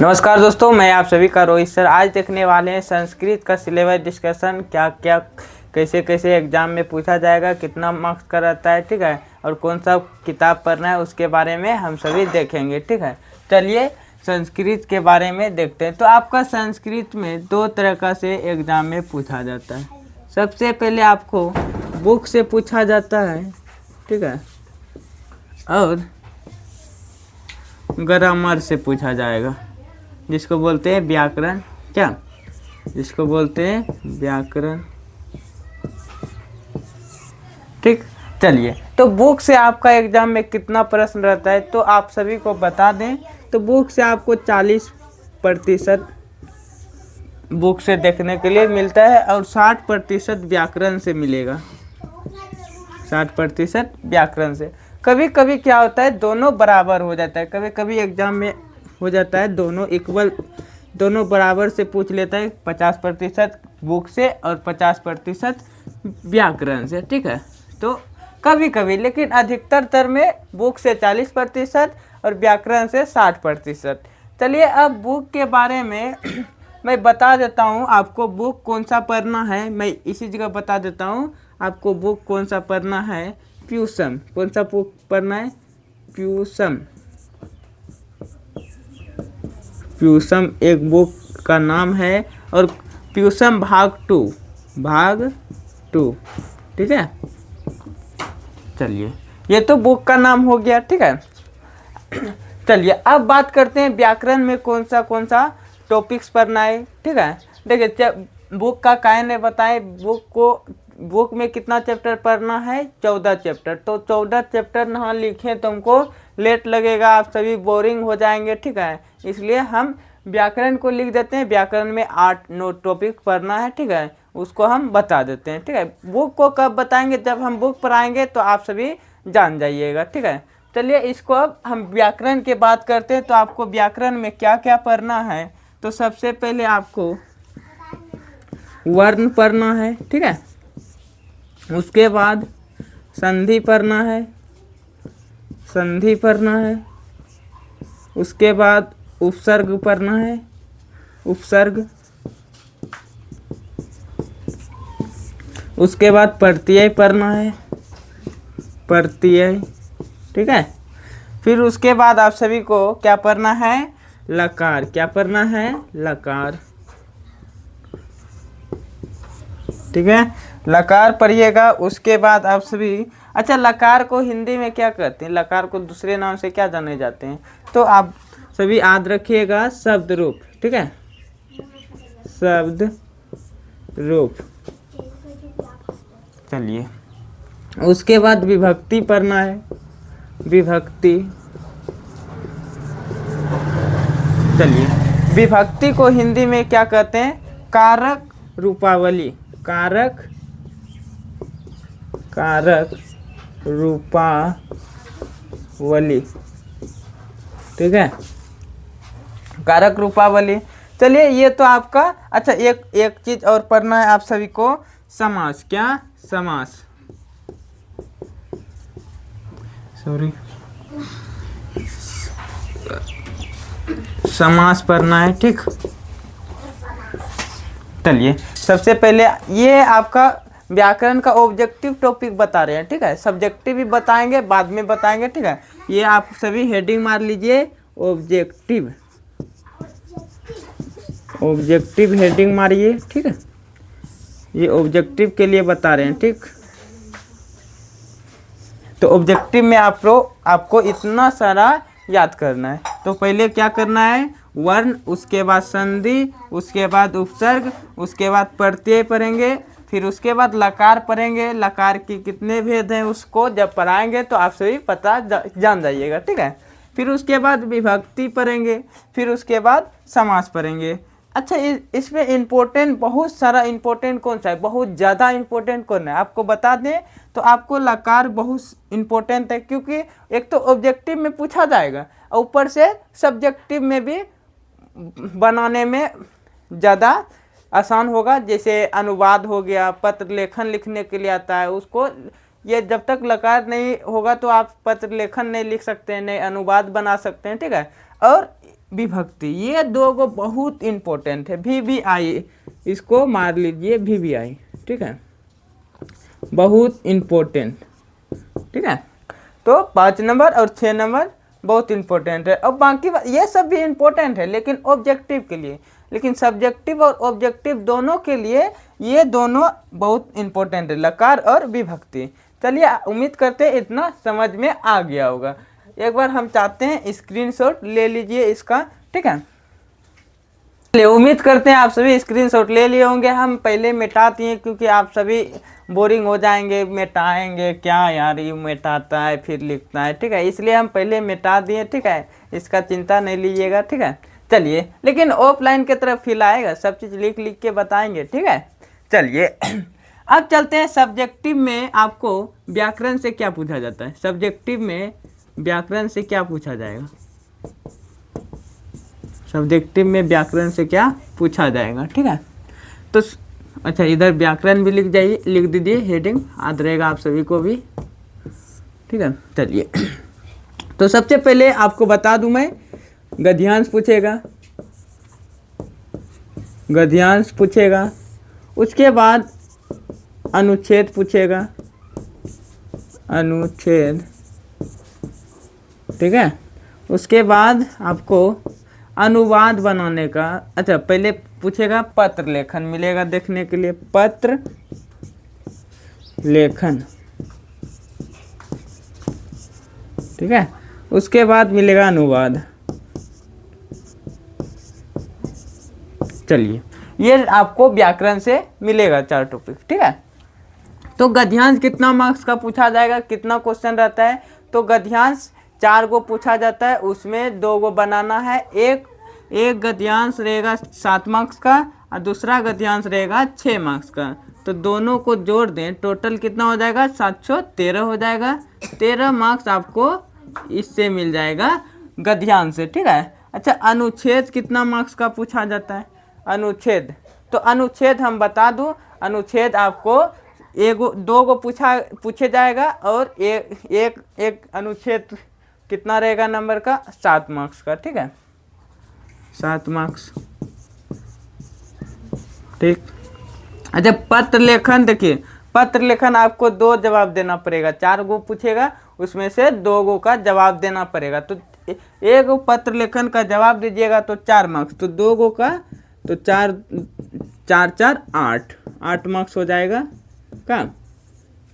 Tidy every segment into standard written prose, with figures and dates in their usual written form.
नमस्कार दोस्तों, मैं आप सभी का रोहित सर। आज देखने वाले हैं संस्कृत का सिलेबस डिस्कशन। क्या क्या कैसे कैसे एग्जाम में पूछा जाएगा, कितना मार्क्स का रहता है, ठीक है, और कौन सा किताब पढ़ना है उसके बारे में हम सभी देखेंगे, ठीक है। चलिए संस्कृत के बारे में देखते हैं। तो आपका संस्कृत में दो तरह का से एग्जाम में पूछा जाता है। सबसे पहले आपको बुक से पूछा जाता है, ठीक है, और ग्रामर से पूछा जाएगा, जिसको बोलते हैं व्याकरण। क्या जिसको बोलते हैं व्याकरण, ठीक। चलिए, तो बुक से आपका एग्जाम में कितना प्रश्न रहता है तो आप सभी को बता दें। तो बुक से आपको 40% बुक से देखने के लिए मिलता है और 60% व्याकरण से मिलेगा। 60% व्याकरण से। कभी कभी क्या होता है, दोनों बराबर हो जाता है। कभी कभी एग्जाम में हो जाता है दोनों इक्वल, दोनों बराबर से पूछ लेता है, 50% बुक से और 50% व्याकरण से, ठीक है। तो कभी कभी, लेकिन अधिकतर में बुक से 40% और व्याकरण से 60%। चलिए अब बुक के बारे में मैं बता देता हूँ आपको। बुक कौन सा पढ़ना है मैं इसी जगह बता देता हूँ आपको। बुक कौन सा पढ़ना है, प्यूसम। कौन सा बुक पढ़ना है, प्यूसम। प्यूसम एक बुक का नाम है, और प्यूसम भाग 2, ठीक है। चलिए, ये तो बुक का नाम हो गया, ठीक है। चलिए अब बात करते हैं व्याकरण में कौन सा टॉपिक्स पढ़ना है, ठीक है। देखिए, बुक का काय ने बताए, बुक में कितना चैप्टर पढ़ना है, 14 चैप्टर। तो 14 चैप्टर ना लिखें तो हमको लेट लगेगा, आप सभी बोरिंग हो जाएंगे, ठीक है। इसलिए हम व्याकरण को लिख देते हैं। व्याकरण में 8-9 टॉपिक पढ़ना है, ठीक है, उसको हम बता देते हैं, ठीक है। बुक को कब बताएंगे, जब हम बुक पढ़ाएंगे तो आप सभी जान जाइएगा, ठीक है। चलिए इसको अब हम व्याकरण की बात करते हैं। तो आपको व्याकरण में क्या क्या पढ़ना है, तो सबसे पहले आपको वर्ण पढ़ना है, ठीक है। उसके बाद संधि पढ़ना है, संधि पढ़ना है। उसके बाद उपसर्ग पढ़ना है, उपसर्ग। उसके बाद प्रत्यय पढ़ना है, प्रत्यय, ठीक है। फिर उसके बाद आप सभी को क्या पढ़ना है, लकार। क्या पढ़ना है, लकार, ठीक है। लकार पढ़िएगा। उसके बाद आप सभी, अच्छा, लकार को हिंदी में क्या कहते हैं, लकार को दूसरे नाम से क्या जाने जाते हैं, तो आप सभी याद रखिएगा, शब्द रूप, ठीक है, शब्द रूप। चलिए उसके बाद विभक्ति पढ़ना है, विभक्ति। चलिए, विभक्ति को हिंदी में क्या कहते हैं, कारक रूपावली, कारक रूपावली, ठीक है, कारक रूपावली। चलिए ये तो आपका। अच्छा, एक चीज और पढ़ना है आप सभी को, समास। क्या, समास, सॉरी, समास पढ़ना है, ठीक। चलिए सबसे पहले ये आपका व्याकरण का ऑब्जेक्टिव टॉपिक बता रहे हैं, ठीक है। सब्जेक्टिव भी बताएंगे, बाद में बताएंगे, ठीक है। ये आप सभी हेडिंग मार लीजिए, ऑब्जेक्टिव, ऑब्जेक्टिव हेडिंग मारिए, ठीक है। ये ऑब्जेक्टिव के लिए बता रहे हैं, ठीक। तो ऑब्जेक्टिव में आपको इतना सारा याद करना है। तो पहले क्या करना है, वर्ण, उसके बाद संधि, उसके बाद उपसर्ग, उसके बाद प्रत्यय पढ़ेंगे, फिर उसके बाद लकार पढ़ेंगे। लकार की कितने भेद हैं उसको जब पढ़ाएंगे तो आप सभी पता जान जाइएगा, ठीक है। फिर उसके बाद विभक्ति पढ़ेंगे, फिर उसके बाद समास पढ़ेंगे। अच्छा, इसमें इम्पोर्टेंट, बहुत सारा इम्पोर्टेंट कौन सा है, बहुत ज़्यादा इम्पोर्टेंट कौन है आपको बता दें तो आपको लकार बहुत इम्पोर्टेंट है, क्योंकि एक तो ऑब्जेक्टिव में पूछा जाएगा और ऊपर से सब्जेक्टिव में भी बनाने में ज़्यादा आसान होगा। जैसे अनुवाद हो गया, पत्र लेखन लिखने के लिए आता है उसको, ये जब तक लकार नहीं होगा तो आप पत्र लेखन नहीं लिख सकते हैं, नहीं अनुवाद बना सकते हैं, ठीक है। और विभक्ति, ये दो को बहुत इंपॉर्टेंट है। VVI इसको मार लीजिए, VVI, ठीक है, बहुत इंपॉर्टेंट, ठीक है। तो 5 नंबर और 6 नंबर बहुत इंपॉर्टेंट है। और बाकी ये सब भी इंपॉर्टेंट है लेकिन ऑब्जेक्टिव के लिए, लेकिन सब्जेक्टिव और ऑब्जेक्टिव दोनों के लिए ये दोनों बहुत इंपॉर्टेंट है, लकार और विभक्ति। चलिए उम्मीद करते हैं इतना समझ में आ गया होगा। एक बार हम चाहते हैं स्क्रीनशॉट ले लीजिए इसका, ठीक है। चलिए उम्मीद करते हैं आप सभी स्क्रीनशॉट ले लिए होंगे। हम पहले मिटा दिए क्योंकि आप सभी बोरिंग हो जाएंगे, मिटाएंगे क्या यार, ये मिटाता है फिर लिखता है, ठीक है, इसलिए हम पहले मिटा दिए, ठीक है, इसका चिंता नहीं लीजिएगा, ठीक है। चलिए लेकिन ऑफलाइन की तरफ फील आएगा, सब चीज़ लिख लिख के बताएंगे, ठीक है। चलिए अब चलते हैं सब्जेक्टिव में आपको व्याकरण से क्या पूछा जाता है। सब्जेक्टिव में व्याकरण से क्या पूछा जाएगा, सब्जेक्टिव में व्याकरण से क्या पूछा जाएगा, ठीक है। तो अच्छा इधर व्याकरण भी लिख दीजिए, हेडिंग याद रहेगा आप सभी को भी, ठीक है। चलिए तो सबसे पहले आपको बता दूं मैं, गद्यांश पूछेगा, गद्यांश पूछेगा, उसके बाद अनुच्छेद पूछेगा, अनुच्छेद, ठीक है। उसके बाद आपको अनुवाद बनाने का, अच्छा पहले पूछेगा पत्र लेखन मिलेगा देखने के लिए, पत्र लेखन, ठीक है। उसके बाद मिलेगा अनुवाद। चलिए ये आपको व्याकरण से मिलेगा 4 टॉपिक, ठीक है। तो गद्यांश कितना मार्क्स का पूछा जाएगा, कितना क्वेश्चन रहता है, तो गद्यांश 4 को पूछा जाता है, उसमें 2 को बनाना है। एक गद्यांश रहेगा 7 मार्क्स का और दूसरा गद्यांश रहेगा 6 मार्क्स का। तो दोनों को जोड़ दें, टोटल कितना हो जाएगा, 713 हो जाएगा। 13 मार्क्स आपको इससे मिल जाएगा गद्यांश से, ठीक है। अच्छा अनुच्छेद कितना मार्क्स का पूछा जाता है, अनुच्छेद, तो अनुच्छेद हम बता दूं, अनुच्छेद आपको 2 को पूछे जाएगा और एक अनुच्छेद कितना रहेगा नंबर का, 7 मार्क्स का, ठीक है, 7 मार्क्स, ठीक। अच्छा पत्र लेखन, देखिए पत्र लेखन आपको 2 जवाब देना पड़ेगा, 4 को पूछेगा उसमें से 2 को का जवाब देना पड़ेगा। तो एक पत्र लेखन का जवाब दीजिएगा तो 4 मार्क्स, तो 2 को का तो 4 4 8 मार्क्स हो जाएगा का।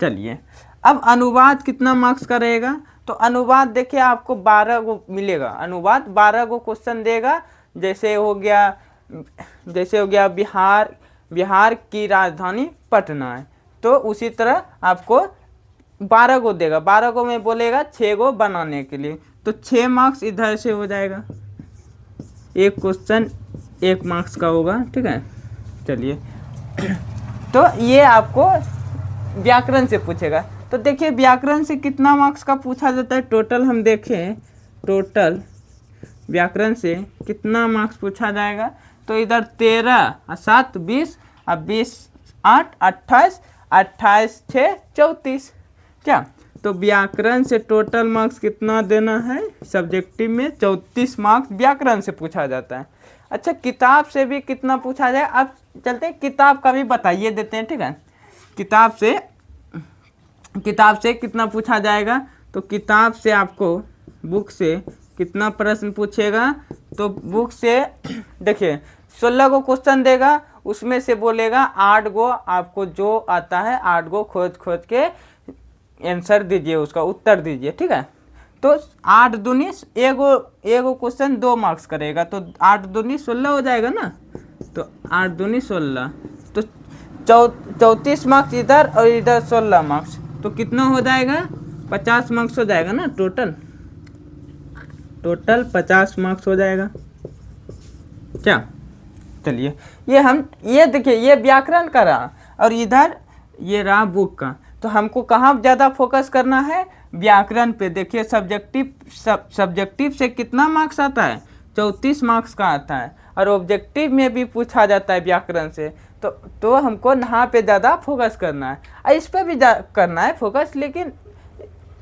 चलिए अब अनुवाद कितना मार्क्स का रहेगा, तो अनुवाद देखिए आपको 12 को मिलेगा, अनुवाद 12 को क्वेश्चन देगा। जैसे हो गया बिहार की राजधानी पटना है, तो उसी तरह आपको 12 को देगा, 12 को में बोलेगा 6 को बनाने के लिए, तो 6 मार्क्स इधर से हो जाएगा, एक क्वेश्चन 1 मार्क्स का होगा, ठीक है। चलिए तो ये आपको व्याकरण से पूछेगा। तो देखिए व्याकरण से कितना मार्क्स का पूछा जाता है, टोटल हम देखें, टोटल व्याकरण से कितना मार्क्स पूछा जाएगा, तो इधर 13 और 7 20 और 20 8 28 28 6 34, क्या, तो व्याकरण से टोटल मार्क्स कितना देना है, सब्जेक्टिव में 34 मार्क्स व्याकरण से पूछा जाता है। अच्छा किताब से भी कितना पूछा जाए, अब चलते हैं किताब का भी बताइए देते हैं, ठीक है। किताब से कितना पूछा जाएगा, तो किताब से आपको बुक से कितना प्रश्न पूछेगा, तो बुक से देखिए 16 को क्वेश्चन देगा, उसमें से बोलेगा 8 गो आपको जो आता है 8 गो खोज के आंसर दीजिए, उसका उत्तर दीजिए, ठीक है। तो 8 दूनी एगो क्वेश्चन 2 मार्क्स करेगा, तो 8 दूनी 16 हो जाएगा ना, तो 8 दूनी 16, तो 34 मार्क्स इधर और इधर 16 मार्क्स, तो कितना हो जाएगा, 50 मार्क्स हो जाएगा ना, टोटल 50 मार्क्स हो जाएगा, क्या। चलिए ये देखिए ये व्याकरण का रहा और इधर ये रहा बुक का, तो हमको कहाँ ज़्यादा फोकस करना है, व्याकरण पे। देखिए सब्जेक्टिव से कितना मार्क्स आता है, 34 मार्क्स का आता है, और ऑब्जेक्टिव में भी पूछा जाता है व्याकरण से, तो हमको यहाँ पे ज़्यादा फोकस करना है, इस पर भी करना है फोकस, लेकिन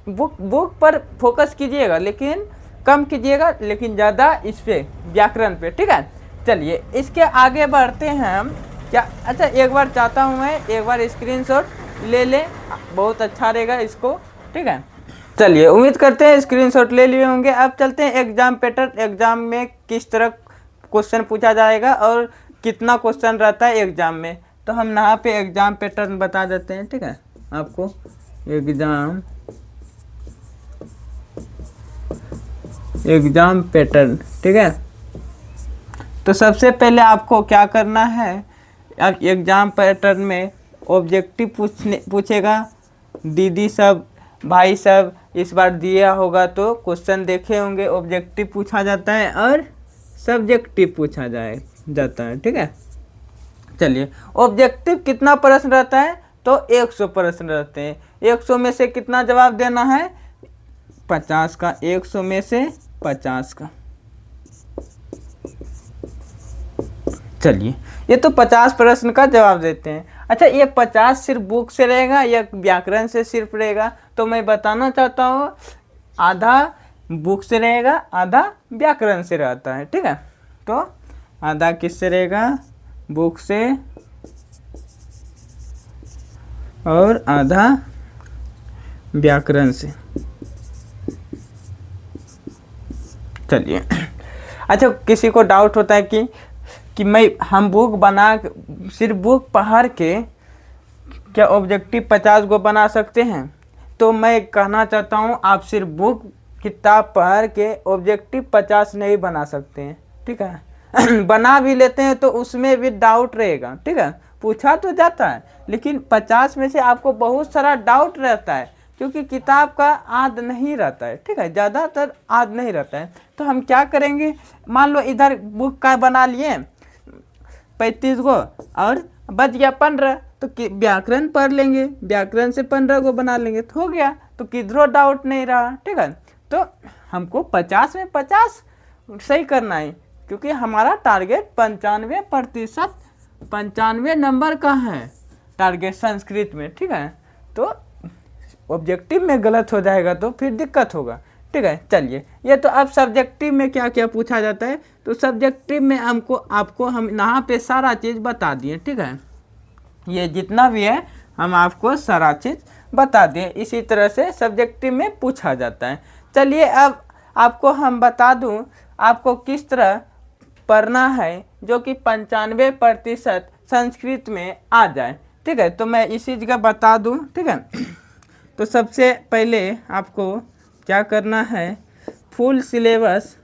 बुक पर फोकस कीजिएगा, लेकिन कम कीजिएगा, लेकिन ज़्यादा इस पे व्याकरण पे, ठीक है। चलिए इसके आगे बढ़ते हैं हम। क्या अच्छा, एक बार चाहता हूँ मैं एक बार स्क्रीनशॉट ले लें, बहुत अच्छा रहेगा इसको, ठीक है। चलिए उम्मीद करते हैं स्क्रीनशॉट ले लिए होंगे। अब चलते हैं एग्जाम पैटर्न। एग्जाम में किस तरह क्वेश्चन पूछा जाएगा और कितना क्वेश्चन रहता है एग्जाम में, तो हम यहाँ पे एग्जाम पैटर्न बता देते हैं, ठीक है आपको। एग्जाम पैटर्न, ठीक है। तो सबसे पहले आपको क्या करना है, अब एग्जाम पैटर्न में ऑब्जेक्टिव पूछेगा। दीदी सब, भाई सब इस बार दिया होगा तो क्वेश्चन देखे होंगे, ऑब्जेक्टिव पूछा जाता है और सब्जेक्टिव पूछा जाता है, ठीक है। चलिए ऑब्जेक्टिव कितना प्रश्न रहता है, तो 100 प्रश्न रहते हैं। 100 में से कितना जवाब देना है, 50 का। 100 में से 50 का। चलिए ये तो 50 प्रश्न का जवाब देते हैं। अच्छा, ये 50 सिर्फ बुक से रहेगा या व्याकरण से सिर्फ रहेगा, तो मैं बताना चाहता हूँ आधा बुक से रहेगा, आधा व्याकरण से रहता है, ठीक है। तो आधा किससे रहेगा, बुक से, और आधा व्याकरण से। चलिए अच्छा, किसी को डाउट होता है कि हम बुक बना, सिर्फ बुक पढ़ के क्या ऑब्जेक्टिव 50 गो बना सकते हैं, तो मैं कहना चाहता हूँ आप सिर्फ बुक किताब पढ़ के ऑब्जेक्टिव 50 नहीं बना सकते हैं, ठीक है। बना भी लेते हैं तो उसमें भी डाउट रहेगा, ठीक है। पूछा तो जाता है लेकिन 50 में से आपको बहुत सारा डाउट रहता है, क्योंकि किताब का आद नहीं रहता है, ठीक है, ज़्यादातर आद नहीं रहता है। तो हम क्या करेंगे, मान लो इधर बुक का बना लिए 35 गो और बच गया 15, तो व्याकरण पढ़ लेंगे, व्याकरण से 15 गो बना लेंगे तो हो गया, तो किधरों डाउट नहीं रहा, ठीक है। तो हमको 50 में 50 सही करना है, क्योंकि हमारा टारगेट 95%, 95 नंबर का है टारगेट संस्कृत में, ठीक है। तो ऑब्जेक्टिव में गलत हो जाएगा तो फिर दिक्कत होगा, ठीक है। चलिए ये तो अब सब्जेक्टिव में क्या क्या पूछा जाता है, तो सब्जेक्टिव में आपको हम यहाँ पे सारा चीज़ बता दिए, ठीक है। ये जितना भी है हम आपको सारा चीज़ बता दिए। इसी तरह से सब्जेक्टिव में पूछा जाता है। चलिए अब आपको हम बता दूं आपको किस तरह पढ़ना है जो कि 95% संस्कृत में आ जाए, ठीक है। तो मैं इसी जगह बता दूं, ठीक है। तो सबसे पहले आपको क्या करना है, फुल सिलेबस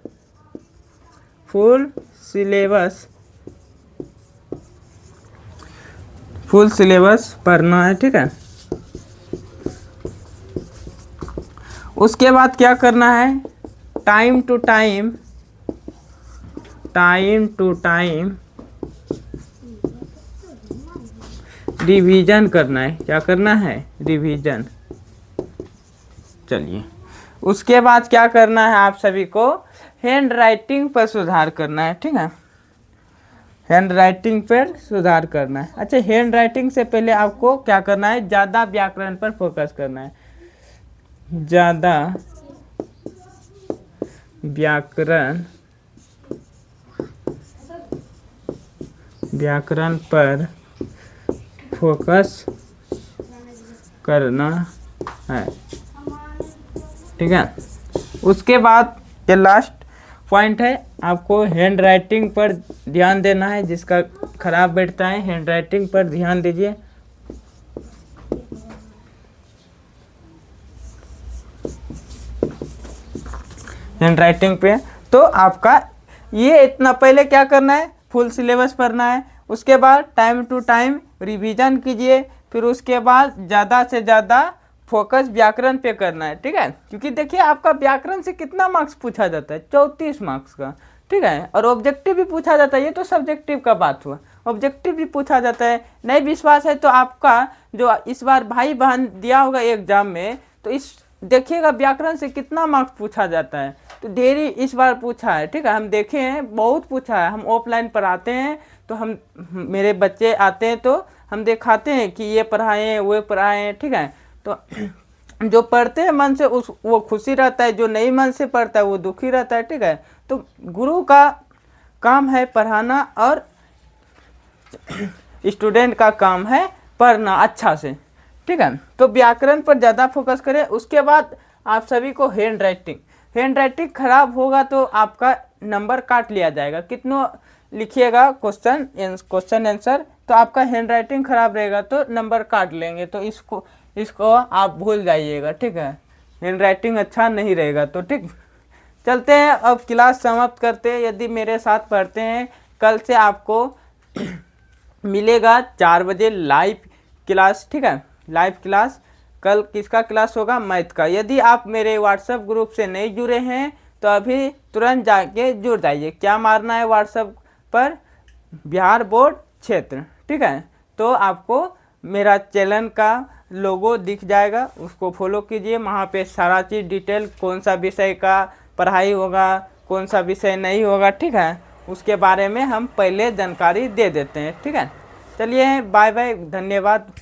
पढ़ना है, ठीक है। उसके बाद क्या करना है, टाइम टू टाइम रिवीजन करना है। क्या करना है, रिवीजन। चलिए उसके बाद क्या करना है, आप सभी को हैंड राइटिंग पर सुधार करना है, ठीक है। हैंड राइटिंग पर सुधार करना है। अच्छा, हैंड राइटिंग से पहले आपको क्या करना है, ज़्यादा व्याकरण पर फोकस करना है, ज़्यादा व्याकरण पर फोकस करना है, ठीक है। उसके बाद ये लास्ट पॉइंट है, आपको हैंड राइटिंग पर ध्यान देना है। जिसका खराब बैठता है हैंड राइटिंग पर ध्यान दीजिए। हैंड राइटिंग पे तो आपका ये इतना, पहले क्या करना है, फुल सिलेबस पढ़ना है। उसके बाद टाइम टू टाइम रिवीजन कीजिए। फिर उसके बाद ज़्यादा से ज़्यादा फोकस व्याकरण पे करना है, ठीक है। क्योंकि देखिए आपका व्याकरण से कितना मार्क्स पूछा जाता है, 34 मार्क्स का, ठीक है। और ऑब्जेक्टिव भी पूछा जाता है, ये तो सब्जेक्टिव का बात हुआ, ऑब्जेक्टिव भी पूछा जाता है। नहीं विश्वास है तो आपका जो इस बार भाई बहन दिया होगा एग्जाम में, तो इस देखिएगा व्याकरण से कितना मार्क्स पूछा जाता है। तो ढेरी इस बार पूछा है, ठीक है, हम देखे हैं बहुत पूछा है। हम ऑफलाइन पढ़ाते हैं तो हम मेरे बच्चे आते हैं तो हम दिखाते हैं कि ये पढ़ाएं वो पढ़ाएं, ठीक है। तो जो पढ़ते हैं मन से उस वो खुशी रहता है, जो नहीं मन से पढ़ता है वो दुखी रहता है। ठीक है, तो गुरु का काम है पढ़ाना और स्टूडेंट का काम है पढ़ना अच्छा से। ठीक है, तो व्याकरण पर ज़्यादा फोकस करें। उसके बाद आप सभी को हैंड राइटिंग खराब होगा तो आपका नंबर काट लिया जाएगा। कितना लिखिएगा क्वेश्चन आंसर, तो आपका हैंड राइटिंग खराब रहेगा तो नंबर काट लेंगे, तो इसको आप भूल जाइएगा। ठीक है, हैंड राइटिंग अच्छा नहीं रहेगा तो। ठीक, चलते हैं अब क्लास समाप्त करते हैं। यदि मेरे साथ पढ़ते हैं, कल से आपको मिलेगा 4 बजे लाइव क्लास। ठीक है, लाइव क्लास। कल किसका क्लास होगा? मैथ का। यदि आप मेरे व्हाट्सएप ग्रुप से नहीं जुड़े हैं तो अभी तुरंत जाके जुड़ जाइए। क्या मारना है व्हाट्सएप पर? बिहार बोर्ड क्षेत्र। ठीक है, तो आपको मेरा चैनल का लोगो दिख जाएगा, उसको फॉलो कीजिए। वहाँ पे सारा चीज़ डिटेल, कौन सा विषय का पढ़ाई होगा, कौन सा विषय नहीं होगा। ठीक है, उसके बारे में हम पहले जानकारी दे देते हैं। ठीक है, चलिए बाय बाय, धन्यवाद।